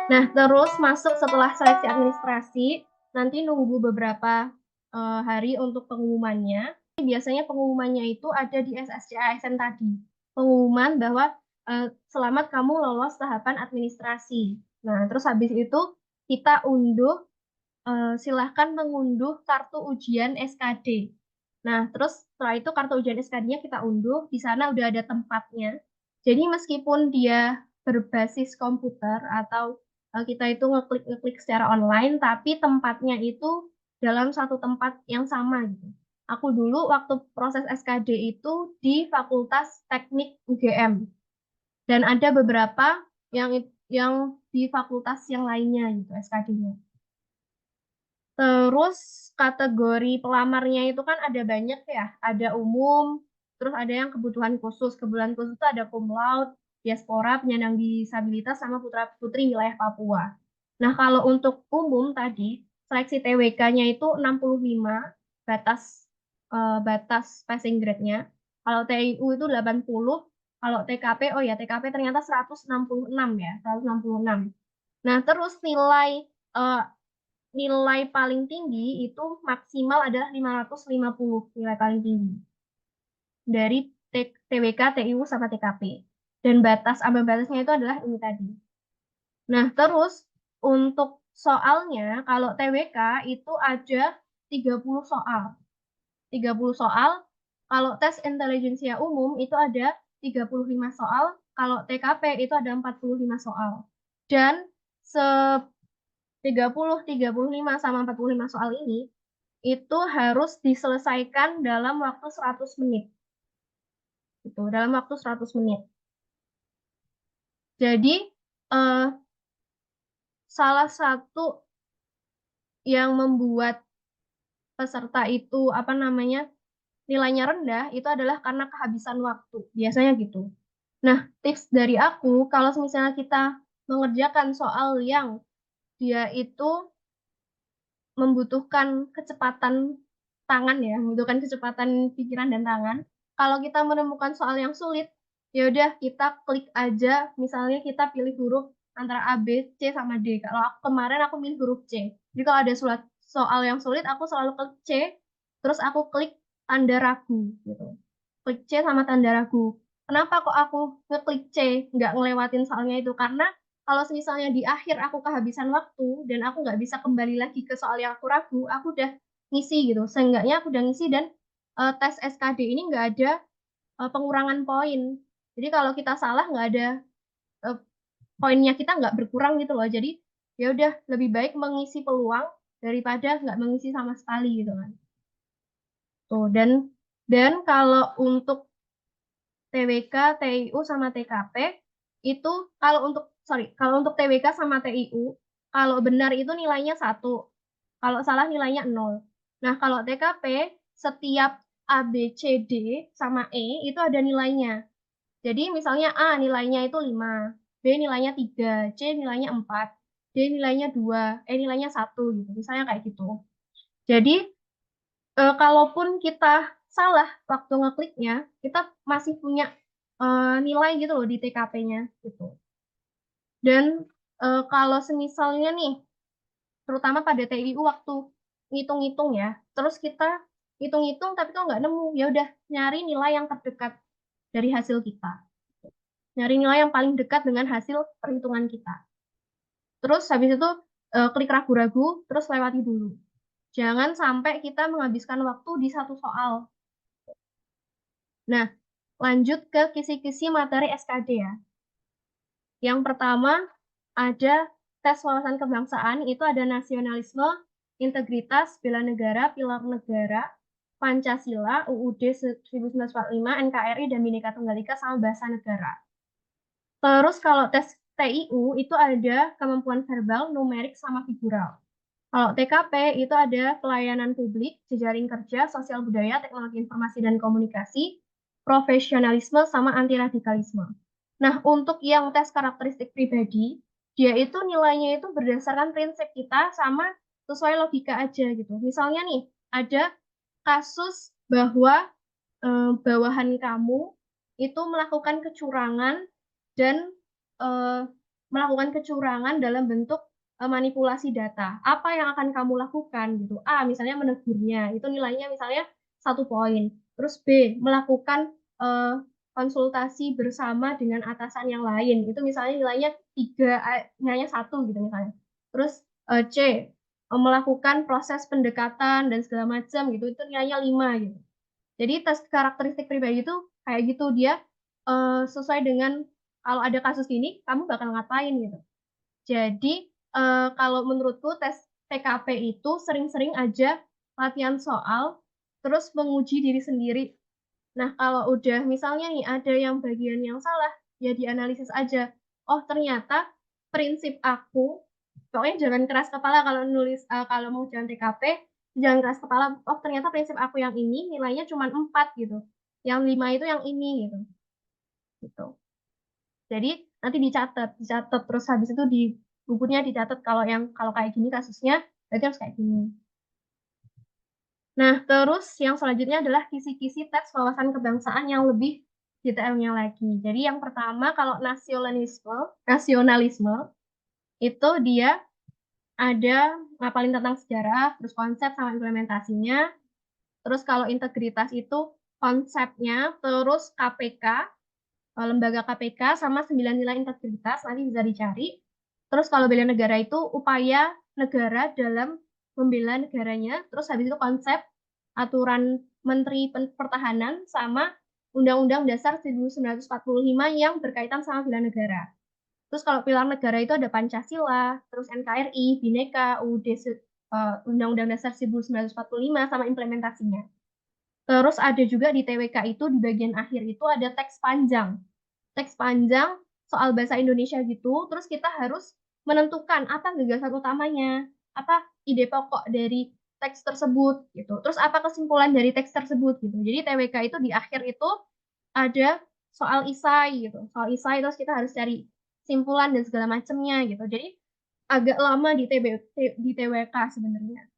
Nah, terus masuk setelah seleksi administrasi, nanti nunggu beberapa hari untuk pengumumannya. Biasanya pengumumannya itu ada di SSC-ASN tadi. Pengumuman bahwa selamat kamu lolos tahapan administrasi. Nah, terus habis itu kita unduh, silahkan mengunduh kartu ujian SKD. Nah, terus setelah itu kartu ujian SKD-nya kita unduh, di sana udah ada tempatnya. Jadi meskipun dia berbasis komputer atau kita itu ngeklik secara online, tapi tempatnya itu dalam satu tempat yang sama gitu. Aku dulu waktu proses SKD itu di Fakultas Teknik UGM dan ada beberapa yang di fakultas yang lainnya gitu SKD-nya. Terus kategori pelamarnya itu kan ada banyak ya, ada umum, terus ada yang kebutuhan khusus. Kebutuhan khusus itu ada cum laude, diaspora, penyandang disabilitas, sama putra-putri wilayah Papua. Nah, kalau untuk umum tadi, seleksi TWK-nya itu 65 batas batas passing grade-nya. Kalau TIU itu 80, kalau TKP, oh ya TKP ternyata 166 ya, 166. Nah, terus eh, nilai paling tinggi itu maksimal adalah 550 nilai paling tinggi dari TWK, TIU, sama TKP. Dan batas ambang batasnya itu adalah ini tadi. Nah, terus untuk soalnya kalau TWK itu ada 30 soal. 30 soal, kalau tes intelijensia umum itu ada 35 soal, kalau TKP itu ada 45 soal. Dan se 35 sama 45 soal ini itu harus diselesaikan dalam waktu 100 menit. Itu dalam waktu 100 menit. Jadi eh, salah satu yang membuat peserta itu apa namanya nilainya rendah itu adalah karena kehabisan waktu. Biasanya gitu. Nah, tips dari aku kalau misalnya kita mengerjakan soal yang dia itu membutuhkan kecepatan tangan ya, membutuhkan kecepatan pikiran dan tangan. Kalau kita menemukan soal yang sulit, ya udah kita klik aja, misalnya kita pilih huruf antara A, B, C sama D. Kalau aku, kemarin aku pilih huruf C. Jadi kalau ada soal yang sulit, aku selalu klik C, terus aku klik tanda ragu gitu. Klik C sama tanda ragu. Kenapa kok aku ngeklik C, nggak ngelewatin soalnya itu? Karena kalau misalnya di akhir aku kehabisan waktu dan aku nggak bisa kembali lagi ke soal yang aku ragu, aku udah ngisi gitu. Seenggaknya aku udah ngisi dan tes SKD ini nggak ada pengurangan poin. Jadi kalau kita salah nggak ada eh, poinnya kita nggak berkurang gitu loh. Jadi ya udah lebih baik mengisi peluang daripada nggak mengisi sama sekali gitu kan. Tuh dan kalau untuk TWK, TIU sama TKP itu kalau untuk TWK sama TIU kalau benar itu nilainya 1, kalau salah nilainya 0. Nah, kalau TKP setiap A, B, C, D sama E itu ada nilainya. Jadi misalnya A nilainya itu 5, B nilainya 3, C nilainya 4, D nilainya 2, E nilainya 1 gitu. Misalnya kayak gitu. Jadi kalaupun kita salah waktu ngekliknya, kita masih punya nilai gitu loh di TKP-nya gitu. Dan kalau semisalnya nih, terutama pada TIU waktu ngitung-ngitung ya, terus kita hitung-hitung tapi kok nggak nemu, ya udah nyari nilai yang terdekat dari hasil kita. Nyari nilai yang paling dekat dengan hasil perhitungan kita. Terus habis itu klik ragu-ragu, terus lewati dulu. Jangan sampai kita menghabiskan waktu di satu soal. Nah, lanjut ke kisi-kisi materi SKD ya. Yang pertama ada tes wawasan kebangsaan, itu ada nasionalisme, integritas, bela negara, pilar negara, Pancasila, UUD 1945, NKRI, dan Bhinneka Tunggal Ika, sama bahasa negara. Terus kalau tes TIU itu ada kemampuan verbal, numerik, sama figural. Kalau TKP itu ada pelayanan publik, jejaring kerja, sosial budaya, teknologi informasi dan komunikasi, profesionalisme, sama anti radikalisme. Nah, untuk yang tes karakteristik pribadi, dia itu nilainya itu berdasarkan prinsip kita sama sesuai logika aja gitu. Misalnya nih, ada kasus bahwa bawahan kamu itu melakukan kecurangan dan eh, melakukan kecurangan dalam bentuk, manipulasi data, apa yang akan kamu lakukan gitu? A, misalnya menegurnya, itu nilainya misalnya 1 poin. Terus B, melakukan, konsultasi bersama dengan atasan yang lain, itu misalnya nilainya 3, nilainya 1 gitu misalnya. Terus, C, melakukan proses pendekatan dan segala macam gitu, itu nilainya 5 gitu. Jadi tes karakteristik pribadi itu kayak gitu, dia, sesuai dengan kalau ada kasus gini, kamu bakal ngapain gitu. Jadi, kalau menurutku tes TKP itu sering-sering aja latihan soal, terus menguji diri sendiri. Nah, kalau udah misalnya nih ada yang bagian yang salah, ya dianalisis aja. Oh, ternyata prinsip aku pokoknya jangan keras kepala kalau nulis kalau mau ujian TKP, jangan keras kepala, "Oh, ternyata prinsip aku yang ini nilainya cuma 4 gitu, yang 5 itu yang ini," gitu. Jadi nanti dicatat dicatat, terus habis itu di bukunya dicatat kalau kayak gini kasusnya, berarti harus kayak gini. Nah, terus yang selanjutnya adalah kisi-kisi tes wawasan kebangsaan yang lebih detailnya lagi. Jadi yang pertama kalau nasionalisme itu dia ada ngapalin tentang sejarah, terus konsep sama implementasinya. Terus kalau integritas itu konsepnya, terus KPK, lembaga KPK sama 9 nilai integritas, nanti bisa dicari. Terus kalau bela negara itu upaya negara dalam membela negaranya, terus habis itu konsep, aturan Menteri Pertahanan, sama Undang-Undang Dasar 1945 yang berkaitan sama bela negara. Terus kalau pilar negara itu ada Pancasila, terus NKRI, Bhinneka, Undang-Undang Dasar 1945 sama implementasinya. Terus ada juga di TWK itu di bagian akhir itu ada teks panjang. Teks panjang soal bahasa Indonesia gitu, terus kita harus menentukan apa gagasan utamanya, apa ide pokok dari teks tersebut gitu. Terus apa kesimpulan dari teks tersebut gitu. Jadi TWK itu di akhir itu ada soal isai gitu. Soal isai terus kita harus cari simpulan dan segala macamnya gitu. Jadi agak lama di TWK sebenarnya.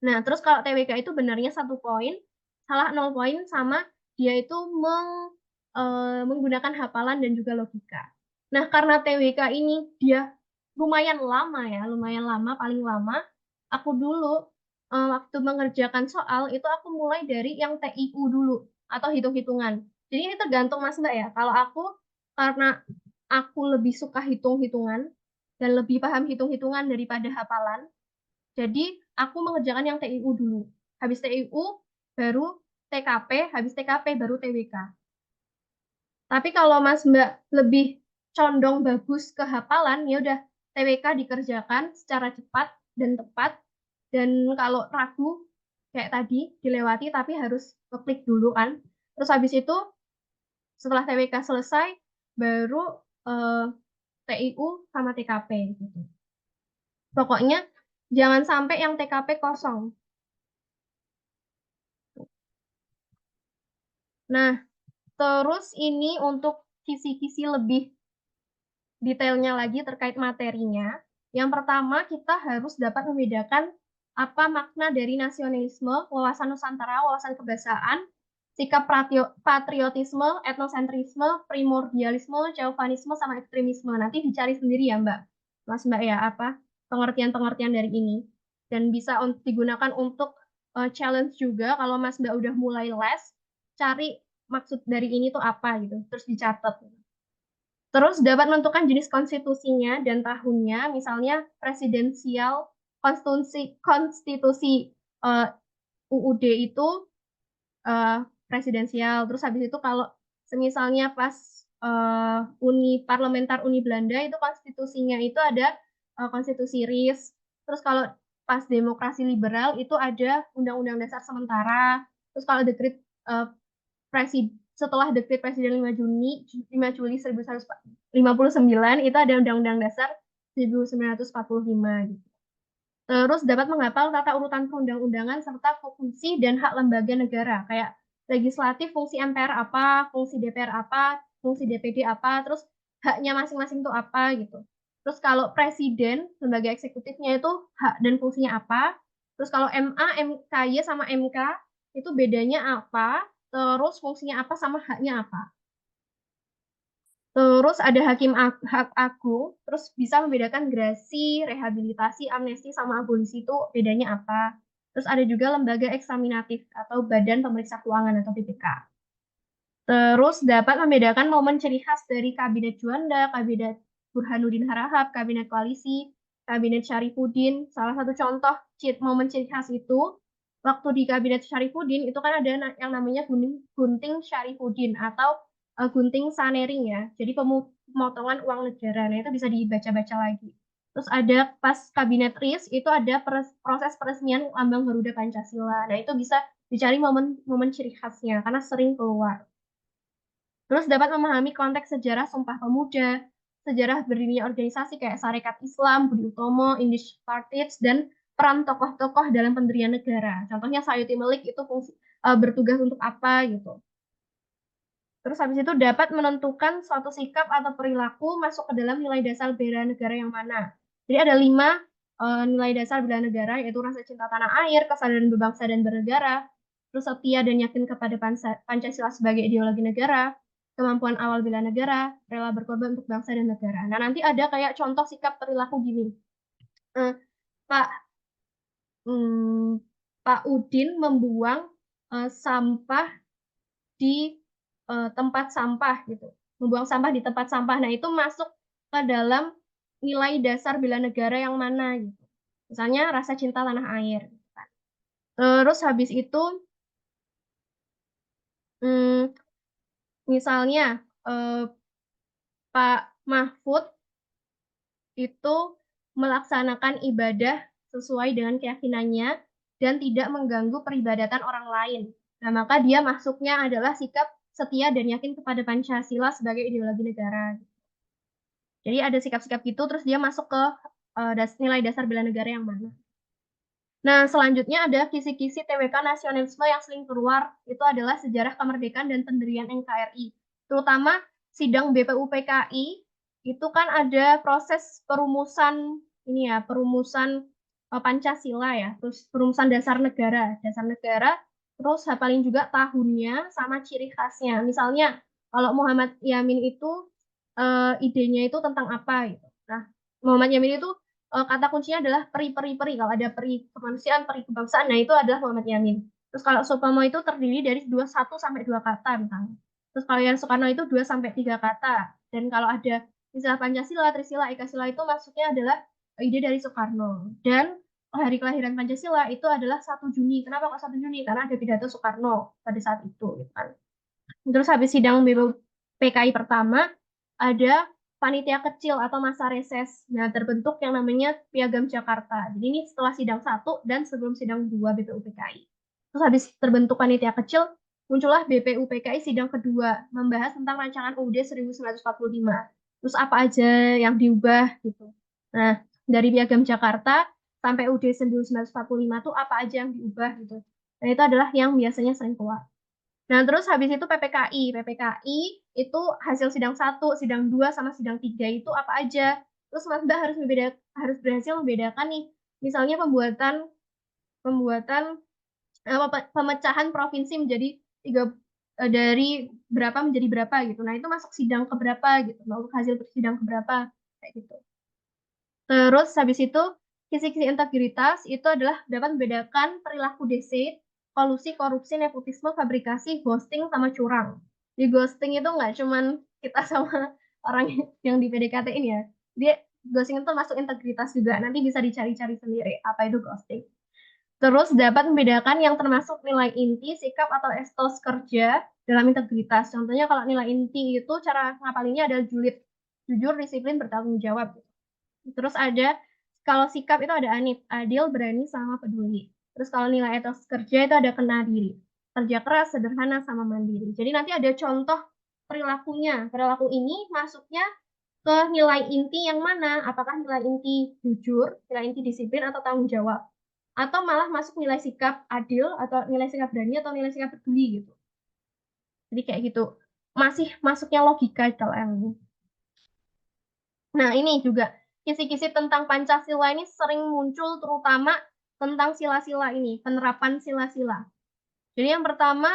Nah, terus kalau TWK itu benarnya 1 poin, salah 0 poin, sama dia itu menggunakan hafalan dan juga logika. Nah, karena TWK ini dia lumayan lama ya, lumayan lama, paling lama, aku dulu, waktu mengerjakan soal itu aku mulai dari yang TIU dulu atau hitung-hitungan. Jadi ini tergantung Mas, Mbak, ya. Kalau aku karena aku lebih suka hitung-hitungan dan lebih paham hitung-hitungan daripada hafalan, jadi aku mengerjakan yang TIU dulu. Habis TIU baru TKP, habis TKP baru TWK. Tapi kalau Mas Mbak lebih condong bagus ke hafalan, ya udah TWK dikerjakan secara cepat dan tepat. Dan kalau ragu kayak tadi dilewati tapi harus ngeklik dulu kan. Terus habis itu setelah TWK selesai baru TIU sama TKP gitu. Pokoknya jangan sampai yang TKP kosong. Nah, terus ini untuk kisi-kisi lebih detailnya lagi terkait materinya. Yang pertama, kita harus dapat membedakan apa makna dari nasionalisme, wawasan Nusantara, wawasan kebangsaan, sikap patriotisme, etnosentrisme, primordialisme, chauvinisme, sama ekstremisme. Nanti dicari sendiri ya, Mbak. Mas Mbak ya, apa pengertian-pengertian dari ini. Dan bisa digunakan untuk challenge juga kalau Mas Mbak udah mulai les, cari maksud dari ini tuh apa gitu, terus dicatat. Terus dapat menentukan jenis konstitusinya dan tahunnya, misalnya presidensial, konstitusi UUD itu presidensial. Terus habis itu kalau semisalnya pas Uni Belanda itu konstitusinya itu ada konstitusi RIS. Terus kalau pas demokrasi liberal itu ada Undang-Undang Dasar sementara. Terus kalau dekret setelah dekret Presiden 5 Juli 1959 itu ada Undang-Undang Dasar 1945 gitu. Terus dapat menghafal tata urutan perundang-undangan serta fungsi dan hak lembaga negara, kayak legislatif fungsi MPR apa, fungsi DPR apa, fungsi DPD apa, terus haknya masing-masing itu apa gitu. Terus kalau presiden, lembaga eksekutifnya itu hak dan fungsinya apa. Terus kalau MA, MKY sama MK itu bedanya apa, terus fungsinya apa sama haknya apa. Terus ada hak agung, terus bisa membedakan grasi, rehabilitasi, amnesti, sama abolisi itu bedanya apa. Terus ada juga lembaga eksaminatif atau Badan Pemeriksa Keuangan atau BPK. Terus dapat membedakan momen ciri khas dari Kabinet Juanda, Kabinet Burhanuddin Harahap, Kabinet Koalisi, Kabinet Syarifuddin. Salah satu contoh momen ciri khas itu, waktu di Kabinet Syarifuddin itu kan ada yang namanya gunting Syarifuddin atau gunting sanering ya. Jadi pemotongan uang negara. Nah itu bisa dibaca-baca lagi. Terus ada pas Kabinet RIS itu ada proses peresmian Lambang Garuda Pancasila. Nah itu bisa dicari momen ciri khasnya karena sering keluar. Terus dapat memahami konteks sejarah Sumpah Pemuda, sejarah berdirinya organisasi kayak Sarekat Islam, Budi Utomo, Indies Partits, dan peran tokoh-tokoh dalam pendirian negara. Contohnya Sayuti Melik itu bertugas untuk apa gitu. Terus habis itu dapat menentukan suatu sikap atau perilaku masuk ke dalam nilai dasar bela negara yang mana. Jadi ada 5 nilai dasar bela negara, yaitu rasa cinta tanah air, kesadaran berbangsa dan bernegara, terus setia dan yakin kepada Pancasila sebagai ideologi negara, kemampuan awal bela negara, rela berkorban untuk bangsa dan negara. Nah, nanti ada kayak contoh sikap perilaku gini. Eh, Pak hmm, Pak Udin membuang sampah di tempat sampah gitu. Membuang sampah di tempat sampah. Nah, itu masuk ke dalam nilai dasar bela negara yang mana gitu. Misalnya rasa cinta tanah air. Gitu kan. Terus habis itu hmm, misalnya eh, Pak Mahfud itu melaksanakan ibadah sesuai dengan keyakinannya dan tidak mengganggu peribadatan orang lain. Nah, maka dia masuknya adalah sikap setia dan yakin kepada Pancasila sebagai ideologi negara. Jadi ada sikap-sikap gitu, terus dia masuk ke nilai dasar bela negara yang mana. Nah, selanjutnya ada kisi-kisi TWK nasionalisme yang sering keluar, itu adalah sejarah kemerdekaan dan pendirian NKRI. Terutama sidang BPUPKI, itu kan ada proses perumusan, ini ya, perumusan Pancasila ya, terus perumusan dasar negara, terus hafalin juga tahunnya sama ciri khasnya. Misalnya, kalau Muhammad Yamin itu idenya itu tentang apa gitu. Nah, Muhammad Yamin itu kata kuncinya adalah peri-peri-peri. Kalau ada peri kemanusiaan, peri kebangsaan, nah itu adalah Muhammad Yamin. Terus kalau Supomo itu terdiri dari 1 sampai 2 kata misalnya. Terus kalau yang Soekarno itu 2 sampai 3 kata. Dan kalau ada istilah Pancasila, Trisila, Ekasila itu maksudnya adalah ide dari Soekarno. Dan hari kelahiran Pancasila itu adalah 1 Juni. Kenapa kok 1 Juni? Karena ada pidato Soekarno pada saat itu. Gitu kan. Terus habis sidang BPUPKI pertama, ada panitia kecil atau masa reses. Nah, terbentuk yang namanya Piagam Jakarta. Jadi ini setelah sidang 1 dan sebelum sidang 2 BPUPKI. Terus habis terbentuk panitia kecil, muncullah BPUPKI sidang kedua, membahas tentang rancangan UUD 1945. Terus apa aja yang diubah gitu. Nah, dari Piagam Jakarta sampai UUD 1945 tuh apa aja yang diubah gitu. Nah, itu adalah yang biasanya sering keluar. Nah, terus habis itu PPKI. PPKI itu hasil sidang 1, sidang 2, sama sidang 3 itu apa aja. Terus Mas Mbak harus berhasil membedakan nih. Misalnya pembuatan pembuatan pemecahan provinsi menjadi tiga dari berapa menjadi berapa gitu. Nah, itu masuk sidang ke berapa gitu. Masuk hasil sidang ke berapa kayak gitu. Terus habis itu kisi-kisi integritas itu adalah dapat membedakan perilaku DC, kolusi, korupsi, nepotisme, fabrikasi, ghosting, sama curang. Di ghosting itu nggak cuman kita sama orang yang di PDKT ini ya. Dia ghosting itu masuk integritas juga. Nanti bisa dicari-cari sendiri apa itu ghosting. Terus dapat membedakan yang termasuk nilai inti, sikap atau etos kerja dalam integritas. Contohnya kalau nilai inti itu cara ngapalinnya adalah julid, jujur, disiplin, bertanggung jawab. Terus ada kalau sikap itu ada Anit, adil, berani, sama peduli. Terus kalau nilai etos kerja itu ada kena diri, kerja keras, sederhana, sama mandiri. Jadi nanti ada contoh perilakunya. Perilaku ini masuknya ke nilai inti yang mana? Apakah nilai inti jujur, nilai inti disiplin, atau tanggung jawab? Atau malah masuk nilai sikap adil, atau nilai sikap berani, atau nilai sikap peduli gitu. Jadi kayak gitu. Masih masuknya logika kalau yang ini. Nah, ini juga kisi-kisi tentang Pancasila ini sering muncul terutama tentang sila-sila ini, penerapan sila-sila. Jadi yang pertama,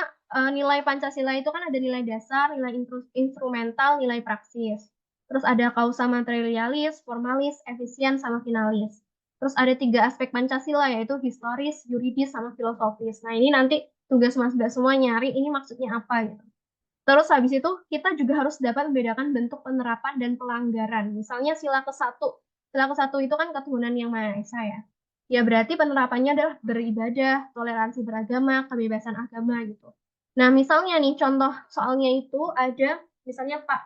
nilai Pancasila itu kan ada nilai dasar, nilai instrumental, nilai praksis. Terus ada kausa materialis, formalis, efisien, sama finalis. Terus ada 3 aspek Pancasila, yaitu historis, yuridis, sama filosofis. Nah, ini nanti tugas Mas Mbak semua nyari ini maksudnya apa gitu. Terus habis itu kita juga harus dapat membedakan bentuk penerapan dan pelanggaran. Misalnya sila ke-1 itu kan ketuhanan yang Maha Esa ya. Ya berarti penerapannya adalah beribadah, toleransi beragama, kebebasan agama gitu. Nah, misalnya nih contoh soalnya itu ada misalnya Pak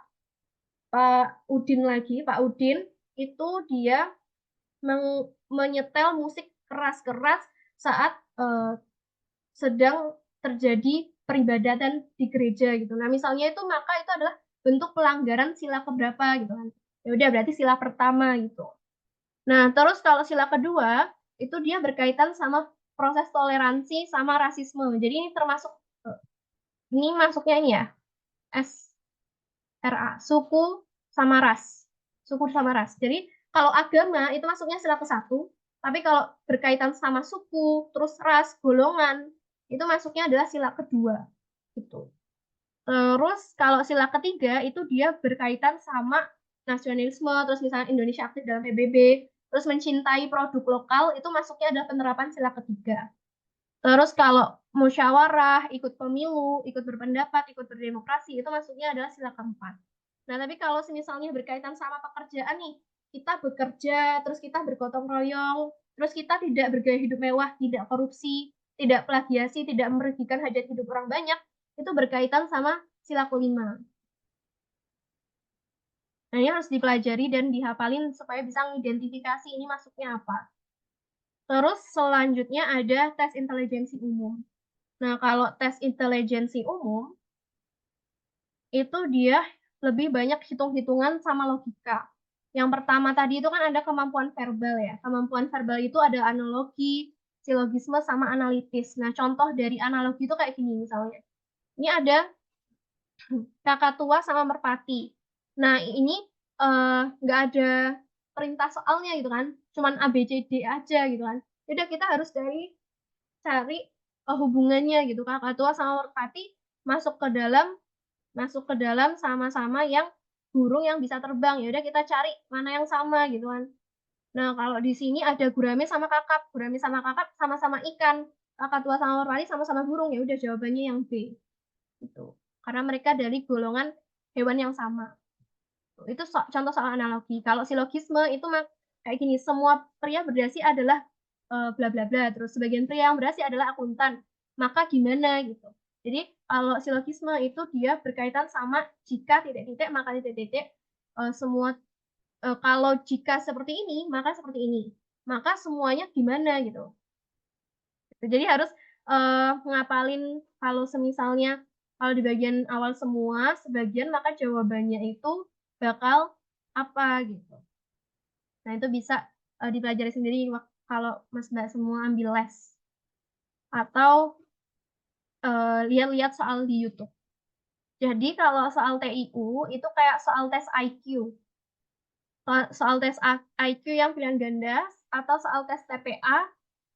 Udin lagi, Pak Udin itu dia menyetel musik keras-keras saat sedang terjadi peribadatan di gereja gitu. Nah, misalnya itu maka itu adalah bentuk pelanggaran sila keberapa gitu kan. Ya udah berarti sila pertama gitu. Nah, terus kalau sila kedua itu dia berkaitan sama proses toleransi sama rasisme. Jadi ini termasuk ini masuknya ini ya, SRA, suku sama ras. Suku sama ras. Jadi kalau agama itu masuknya sila ke-1, tapi kalau berkaitan sama suku, terus ras, golongan, itu masuknya adalah sila kedua gitu. Terus kalau sila ketiga itu dia berkaitan sama nasionalisme, terus misalnya Indonesia aktif dalam PBB, terus mencintai produk lokal itu masuknya adalah penerapan sila ketiga. Terus kalau musyawarah, ikut pemilu, ikut berpendapat, ikut berdemokrasi itu masuknya adalah sila keempat. Nah, tapi kalau misalnya berkaitan sama pekerjaan nih, kita bekerja, terus kita bergotong royong, terus kita tidak bergaya hidup mewah, tidak korupsi, tidak plagiasi, tidak merugikan hajat hidup orang banyak, itu berkaitan sama sila kelima. Nah, ini harus dipelajari dan dihafalin supaya bisa mengidentifikasi ini masuknya apa. Terus selanjutnya ada tes intelijensi umum. Nah, kalau tes intelijensi umum, itu dia lebih banyak hitung-hitungan sama logika. Yang pertama tadi itu kan ada kemampuan verbal ya. Kemampuan verbal itu ada analogi, silogisme, sama analitis. Nah, contoh dari analogi itu kayak gini misalnya. Ini ada kakak tua sama merpati. Nah, ini nggak ada perintah soalnya gitu kan. Cuman A, B, C, D aja gitu kan. Jadi kita harus cari hubungannya gitu. Kakak tua sama merpati masuk ke dalam sama-sama yang burung yang bisa terbang. Ya udah kita cari mana yang sama gitu kan. Nah, kalau di sini ada gurame sama kakap. Gurame sama kakap sama-sama ikan. Kakak tua sama merpati sama-sama burung. Ya udah jawabannya yang B. Gitu. Karena mereka dari golongan hewan yang sama. Itu contoh soal analogi. Kalau silogisme itu kayak gini, semua pria berdasi adalah bla bla bla. Terus sebagian pria yang berdasi adalah akuntan. Maka gimana gitu. Jadi kalau silogisme itu dia berkaitan sama jika titik-titik maka titik-titik semua kalau jika seperti ini maka seperti ini. Maka semuanya gimana gitu. Jadi harus ngapalin kalau semisalnya kalau di bagian awal semua, sebagian maka jawabannya itu bakal apa gitu. Nah, itu bisa dipelajari sendiri kalau Mas Mbak semua ambil les atau lihat-lihat soal di YouTube. Jadi kalau soal TIU itu kayak soal tes IQ. Soal tes IQ yang pilihan ganda atau soal tes TPA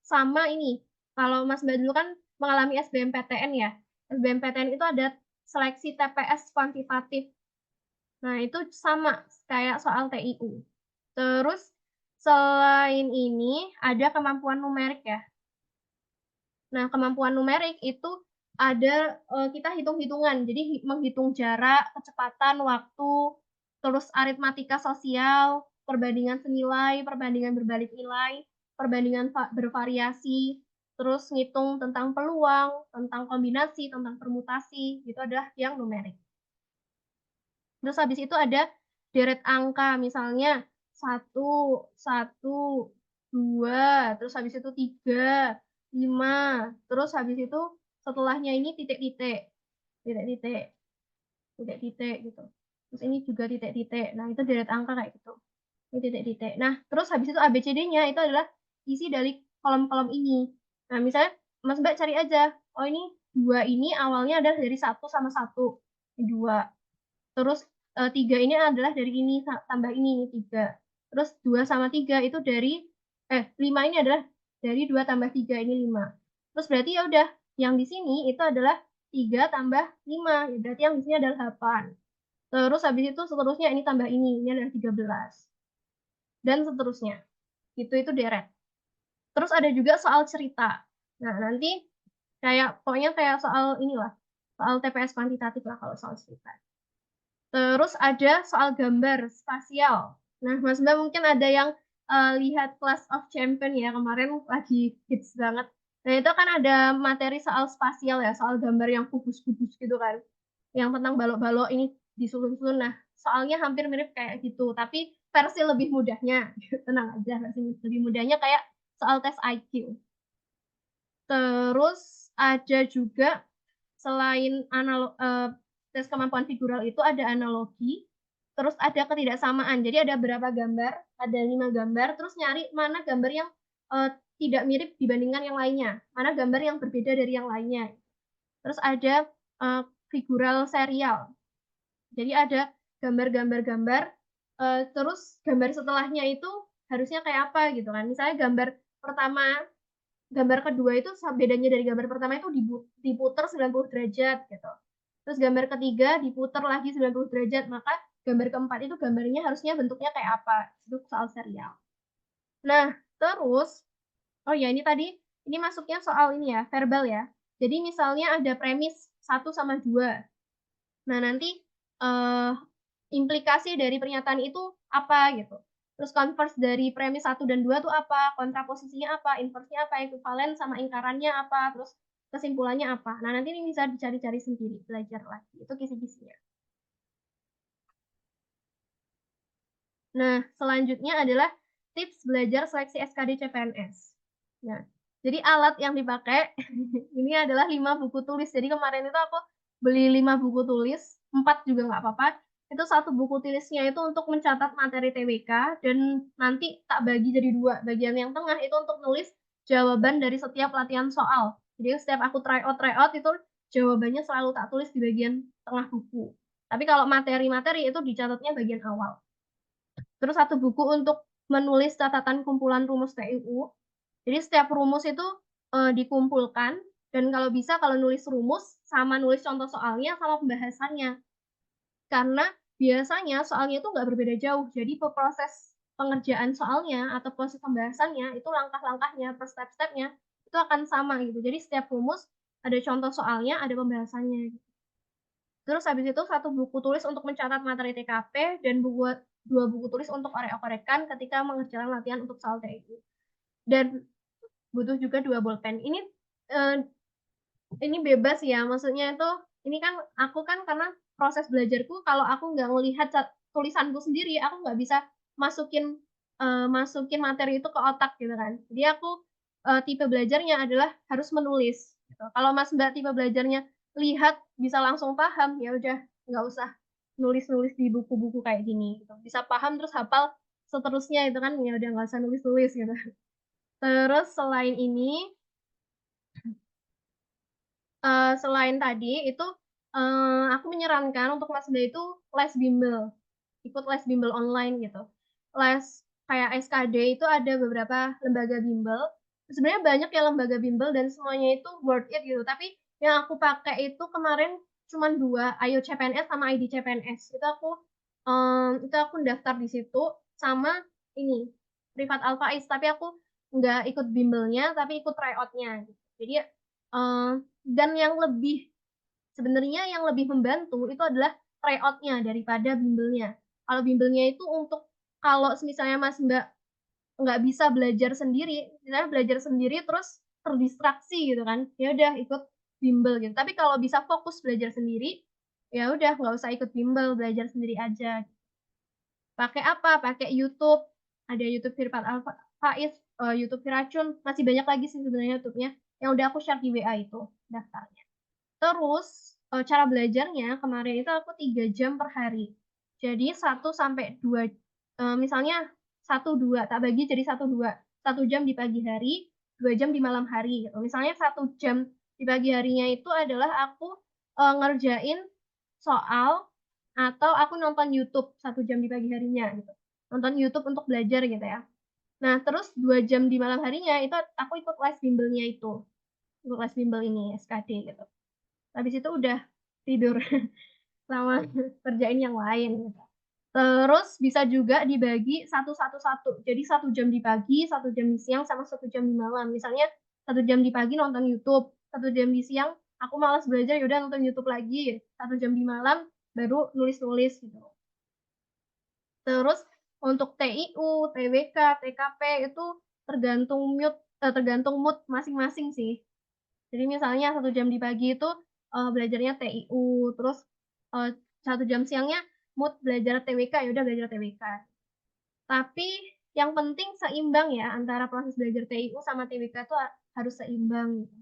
sama ini. Kalau Mas Mbak dulu kan mengalami SBMPTN ya. SBMPTN itu ada seleksi TPS kuantitatif. Nah, itu sama kayak soal TIU. Terus selain ini ada kemampuan numerik ya. Nah, kemampuan numerik itu ada kita hitung-hitungan. Jadi menghitung jarak, kecepatan, waktu, terus aritmatika sosial, perbandingan senilai, perbandingan berbalik nilai, perbandingan bervariasi, terus ngitung tentang peluang, tentang kombinasi, tentang permutasi, itu adalah yang numerik. Terus habis itu ada deret angka, misalnya 1, 1, 2, terus habis itu 3, 5, terus habis itu setelahnya ini titik-titik, titik-titik, titik-titik gitu. Terus ini juga titik-titik. Nah, itu deret angka kayak gitu. Ini titik-titik. Nah, terus habis itu ABCD-nya itu adalah isi dari kolom-kolom ini. Nah, misalnya Mas Mbak cari aja, oh ini 2 ini awalnya adalah dari 1 sama 1, 2. Terus 3 ini adalah dari ini tambah ini 3. Terus 2 sama 3 itu dari 5 ini adalah dari 2 tambah 3 ini 5. Terus berarti ya udah yang di sini itu adalah 3 tambah 5, ya berarti yang di sini adalah 8. Terus habis itu seterusnya ini tambah ini adalah 13. Dan seterusnya. Itu deret. Terus ada juga soal cerita. Nah, nanti pokoknya kayak soal inilah, soal TPS kuantitatif lah kalau soal cerita. Terus ada soal gambar spasial. Nah, Mas Mbak mungkin ada yang, lihat Clash of Champions ya, kemarin lagi hits banget. Nah, itu kan ada materi soal spasial ya, soal gambar yang kubus-kubus gitu kan, yang tentang balok-balok ini disusun-susun. Nah, soalnya hampir mirip kayak gitu, tapi versi lebih mudahnya, tenang aja, versi lebih mudahnya kayak soal tes IQ. Terus ada juga selain tes kemampuan figural itu ada analogi, terus ada ketidaksamaan. Jadi ada berapa gambar, ada 5 gambar, terus nyari mana gambar yang, tidak mirip dibandingkan yang lainnya, mana gambar yang berbeda dari yang lainnya. Terus ada, figural serial. Jadi ada gambar-gambar-gambar, terus gambar setelahnya itu harusnya kayak apa gitu kan. Misalnya gambar kedua itu bedanya dari gambar pertama itu diputer 90 derajat gitu. Terus gambar ketiga diputer lagi 90 derajat, maka gambar keempat itu gambarnya harusnya bentuknya kayak apa, itu soal serial. Nah, terus oh ya ini masuknya soal ini ya, verbal ya. Jadi misalnya ada premis 1 sama 2. Nah, nanti, eee, implikasi dari pernyataan itu apa gitu. Terus converse dari premis 1 dan 2 tuh apa, kontraposisinya apa, inverse-nya apa, ekuivalen sama ingkarannya apa, terus kesimpulannya apa. Nah, nanti ini bisa dicari-cari sendiri, belajar lagi, itu kisi-kisinya. Nah, selanjutnya adalah tips belajar seleksi SKD CPNS. Nah, jadi alat yang dipakai ini adalah 5 buku tulis. Jadi kemarin itu aku beli 5 buku tulis, 4 juga nggak apa-apa. Itu 1 buku tulisnya itu untuk mencatat materi TWK dan nanti tak bagi jadi 2. Bagian yang tengah itu untuk nulis jawaban dari setiap latihan soal. Jadi setiap aku try out itu jawabannya selalu tak tulis di bagian tengah buku. Tapi kalau materi-materi itu dicatatnya bagian awal. Terus 1 buku untuk menulis catatan kumpulan rumus TIU. Jadi setiap rumus itu, dikumpulkan dan kalau bisa kalau nulis rumus sama nulis contoh soalnya sama pembahasannya. Karena biasanya soalnya itu nggak berbeda jauh, jadi proses pengerjaan soalnya atau proses pembahasannya itu langkah-langkahnya per step-step-nya itu akan sama gitu. Jadi setiap rumus ada contoh soalnya, ada pembahasannya. Terus habis itu 1 buku tulis untuk mencatat materi TKP dan 2 buku tulis untuk orek-orekan ketika mengerjakan latihan untuk soal TIU. Dan butuh juga 2 bolpen. Eee, ini bebas ya, maksudnya itu ini kan aku kan karena proses belajarku kalau aku nggak ngelihat tulisanku sendiri, aku nggak bisa masukin, masukin materi itu ke otak gitu kan. Jadi aku, tipe belajarnya adalah harus menulis gitu. Kalau Mas Mbak tipe belajarnya lihat bisa langsung paham, ya udah nggak usah nulis-nulis di buku-buku kayak gini gitu. Bisa paham terus hafal seterusnya itu kan ya udah nggak usah nulis-nulis gitu. Terus selain tadi itu, aku menyarankan untuk Mas Mbak itu les bimbel, ikut les bimbel online gitu. Les kayak SKD itu ada beberapa lembaga bimbel, sebenarnya banyak ya lembaga bimbel dan semuanya itu worth it gitu, tapi yang aku pakai itu kemarin cuman 2, Ayo CPNS sama ID CPNS. Itu aku daftar di situ sama ini, Privat Alfaiz, tapi aku nggak ikut bimbelnya, tapi ikut tryout-nya gitu. Jadi, dan sebenarnya yang lebih membantu itu adalah tryout-nya daripada bimbelnya. Kalau bimbelnya itu untuk kalau misalnya Mas Mbak nggak bisa belajar sendiri, misalnya belajar sendiri terus terdistraksi gitu kan, ya udah ikut bimbel gitu. Tapi kalau bisa fokus belajar sendiri, ya udah nggak usah ikut bimbel, belajar sendiri aja. Pakai apa, pakai YouTube, ada YouTube Firpat Faiz, YouTube Firacun, masih banyak lagi sih sebenarnya YouTube-nya, yang udah aku share di WA itu daftarnya. Terus, cara belajarnya kemarin itu aku 3 jam per hari. Jadi 1 sampai 2, misalnya 1, 2, tak bagi jadi 1, 2, 1 jam di pagi hari, 2 jam di malam hari gitu. Misalnya 1 jam di pagi harinya itu adalah aku, ngerjain soal atau aku nonton YouTube 1 jam di pagi harinya gitu. Nonton YouTube untuk belajar gitu ya. Nah terus 2 jam di malam harinya itu aku ikut les bimbelnya itu. untuk les bimbel ini, SKD gitu. Habis itu udah tidur sama kerjain yang lain gitu. Terus bisa juga dibagi satu satu satu. Jadi 1 jam di pagi, 1 jam di siang, sama 1 jam di malam. Misalnya 1 jam di pagi nonton YouTube, 1 jam di siang aku malas belajar, ya udah nonton YouTube lagi, 1 jam di malam baru nulis-nulis gitu. Terus untuk TIU, TWK, TKP itu tergantung mood masing-masing sih. Jadi misalnya 1 jam di pagi itu, belajarnya TIU, terus, eee, 1 jam siangnya mood belajar TWK, ya udah belajar TWK. Tapi yang penting seimbang ya antara proses belajar TIU sama TWK tuh harus seimbang gitu.